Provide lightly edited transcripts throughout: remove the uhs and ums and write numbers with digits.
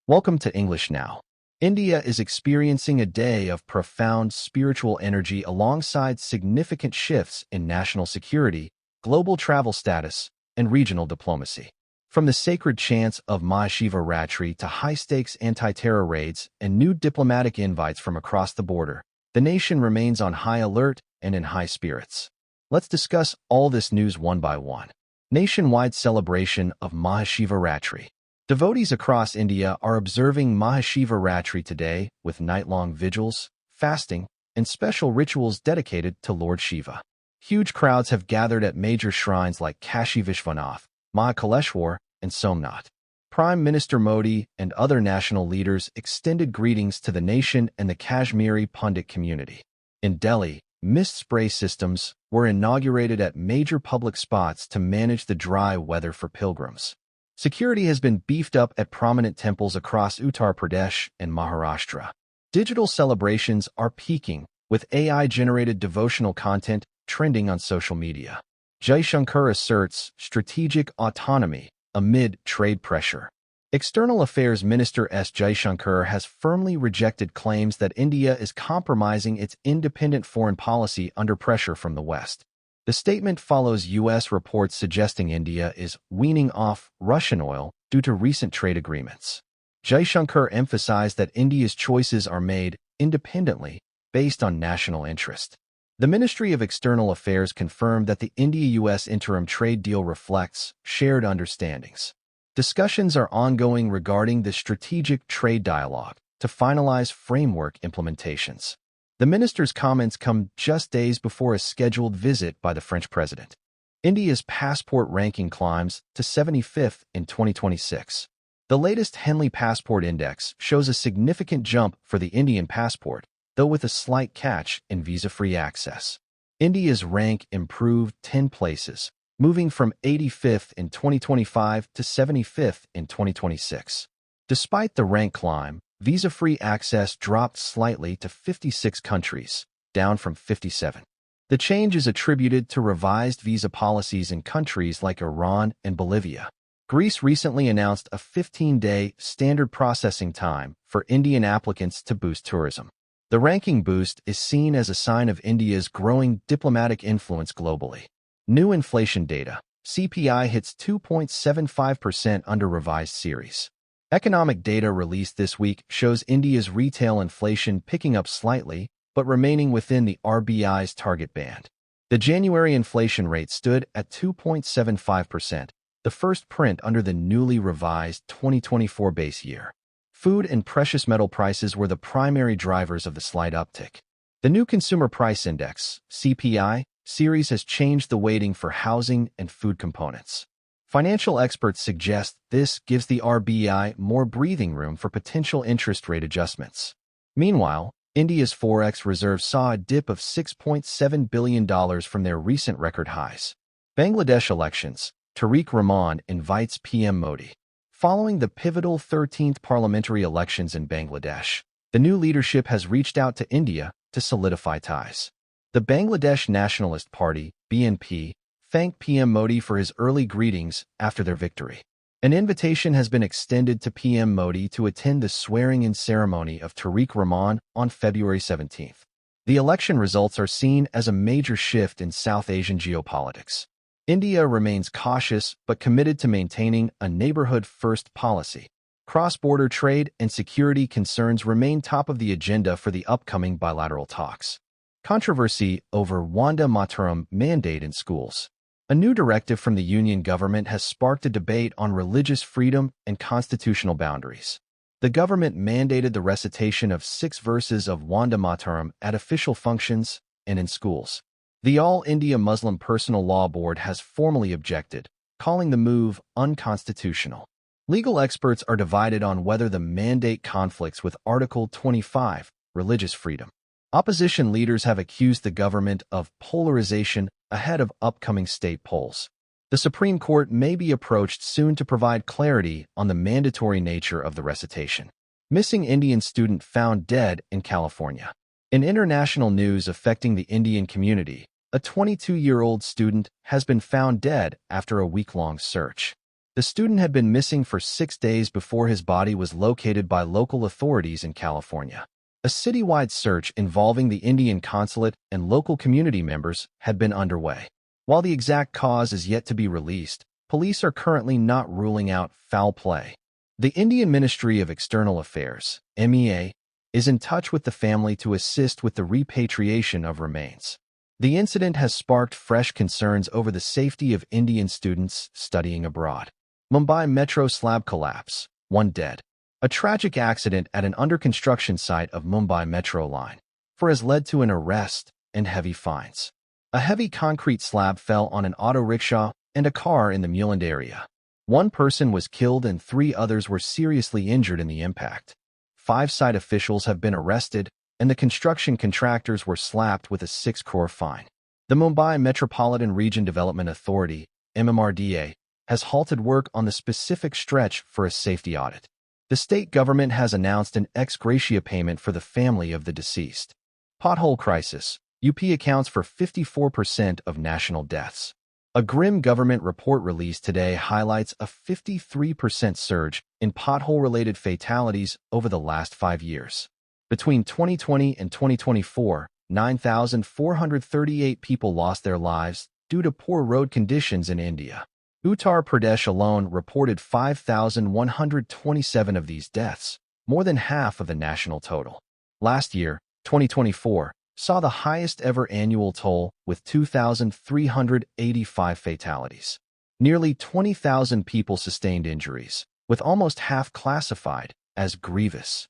Welcome to English Now. India is experiencing a day of profound spiritual energy alongside significant shifts in national security, global travel status, and regional diplomacy. From the sacred chants of Mahashivaratri to high-stakes anti-terror raids and new diplomatic invites from across the border, the nation remains on high alert and in high spirits. Let's discuss all this news one by one. Nationwide celebration of Mahashivaratri. Devotees across India are observing Mahashivaratri today with night-long vigils, fasting, and special rituals dedicated to Lord Shiva. Huge crowds have gathered at major shrines like Kashi Vishwanath, Mahakaleshwar, and Somnath. Prime Minister Modi and other national leaders extended greetings to the nation and the Kashmiri Pundit community. In Delhi, mist spray systems were inaugurated at major public spots to manage the dry weather for pilgrims. Security has been beefed up at prominent temples across Uttar Pradesh and Maharashtra. Digital celebrations are peaking, with AI-generated devotional content trending on social media. Jaishankar asserts strategic autonomy amid trade pressure. External Affairs Minister S. Jaishankar has firmly rejected claims that India is compromising its independent foreign policy under pressure from the West. The statement follows U.S. reports suggesting India is weaning off Russian oil due to recent trade agreements. Jaishankar emphasized that India's choices are made independently based on national interest. The Ministry of External Affairs confirmed that the India-U.S. interim trade deal reflects shared understandings. Discussions are ongoing regarding the strategic trade dialogue to finalize framework implementations. The minister's comments come just days before a scheduled visit by the French president. India's passport ranking climbs to 75th in 2026. The latest Henley Passport Index shows a significant jump for the Indian passport, though with a slight catch in visa-free access. India's rank improved 10 places, moving from 85th in 2025 to 75th in 2026. Despite the rank climb, visa-free access dropped slightly to 56 countries, down from 57. The change is attributed to revised visa policies in countries like Iran and Bolivia. Greece recently announced a 15-day standard processing time for Indian applicants to boost tourism. The ranking boost is seen as a sign of India's growing diplomatic influence globally. New inflation data. CPI hits 2.75% under revised series. Economic data released this week shows India's retail inflation picking up slightly, but remaining within the RBI's target band. The January inflation rate stood at 2.75%, the first print under the newly revised 2024 base year. Food and precious metal prices were the primary drivers of the slight uptick. The new Consumer Price Index, CPI, series has changed the weighting for housing and food components. Financial experts suggest this gives the RBI more breathing room for potential interest rate adjustments. Meanwhile, India's forex reserves saw a dip of $6.7 billion from their recent record highs. Bangladesh elections. Tariq Rahman invites PM Modi. Following the pivotal 13th parliamentary elections in Bangladesh, the new leadership has reached out to India to solidify ties. The Bangladesh Nationalist Party, BNP, thanked PM Modi for his early greetings after their victory. An invitation has been extended to PM Modi to attend the swearing-in ceremony of Tariq Rahman on February 17th. The election results are seen as a major shift in South Asian geopolitics. India remains cautious but committed to maintaining a neighborhood-first policy. Cross-border trade and security concerns remain top of the agenda for the upcoming bilateral talks. Controversy over Vande Mataram mandate in schools. A new directive from the Union government has sparked a debate on religious freedom and constitutional boundaries. The government mandated the recitation of 6 verses of Vande Mataram at official functions and in schools. The All India Muslim Personal Law Board has formally objected, calling the move unconstitutional. Legal experts are divided on whether the mandate conflicts with Article 25, religious freedom. Opposition leaders have accused the government of polarization ahead of upcoming state polls. The Supreme Court may be approached soon to provide clarity on the mandatory nature of the recitation. Missing Indian student found dead in California. In international news affecting the Indian community, a 22-year-old student has been found dead after a week-long search. The student had been missing for 6 days before his body was located by local authorities in California. A citywide search involving the Indian consulate and local community members had been underway. While the exact cause is yet to be released, police are currently not ruling out foul play. The Indian Ministry of External Affairs, MEA, is in touch with the family to assist with the repatriation of remains. The incident has sparked fresh concerns over the safety of Indian students studying abroad. Mumbai Metro slab collapse, 1 dead. A tragic accident at an under-construction site of Mumbai Metro line has led to an arrest and heavy fines. A heavy concrete slab fell on an auto rickshaw and a car in the Mulund area. 1 person was killed and 3 others were seriously injured in the impact. 5 site officials have been arrested, and the construction contractors were slapped with a 6 crore fine. The Mumbai Metropolitan Region Development Authority, MMRDA, has halted work on the specific stretch for a safety audit. The state government has announced an ex gratia payment for the family of the deceased. Pothole crisis. UP accounts for 54% of national deaths. A grim government report released today highlights a 53% surge in pothole-related fatalities over the last 5 years. Between 2020 and 2024, 9,438 people lost their lives due to poor road conditions in India. Uttar Pradesh alone reported 5,127 of these deaths, more than half of the national total. Last year, 2024, saw the highest ever annual toll with 2,385 fatalities. Nearly 20,000 people sustained injuries, with almost half classified as grievous.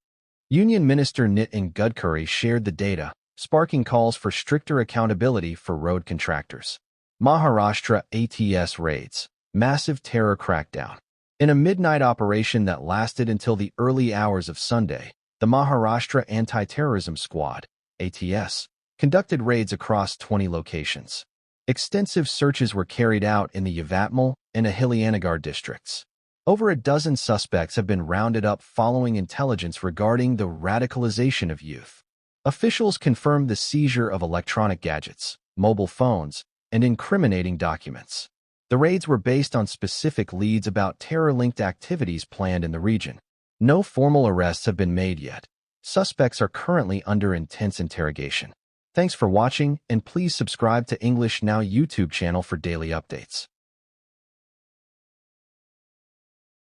Union Minister Nitin Gadkari shared the data, sparking calls for stricter accountability for road contractors. Maharashtra ATS raids. Massive terror crackdown. In a midnight operation that lasted until the early hours of Sunday, the Maharashtra Anti-Terrorism Squad, ATS, conducted raids across 20 locations. Extensive searches were carried out in the Yavatmal and Ahilyannagar districts. Over a dozen suspects have been rounded up following intelligence regarding the radicalization of youth. Officials confirmed the seizure of electronic gadgets, mobile phones, and incriminating documents. The raids were based on specific leads about terror-linked activities planned in the region. No formal arrests have been made yet. Suspects are currently under intense interrogation. Thanks for watching, and please subscribe to English Now YouTube channel for daily updates.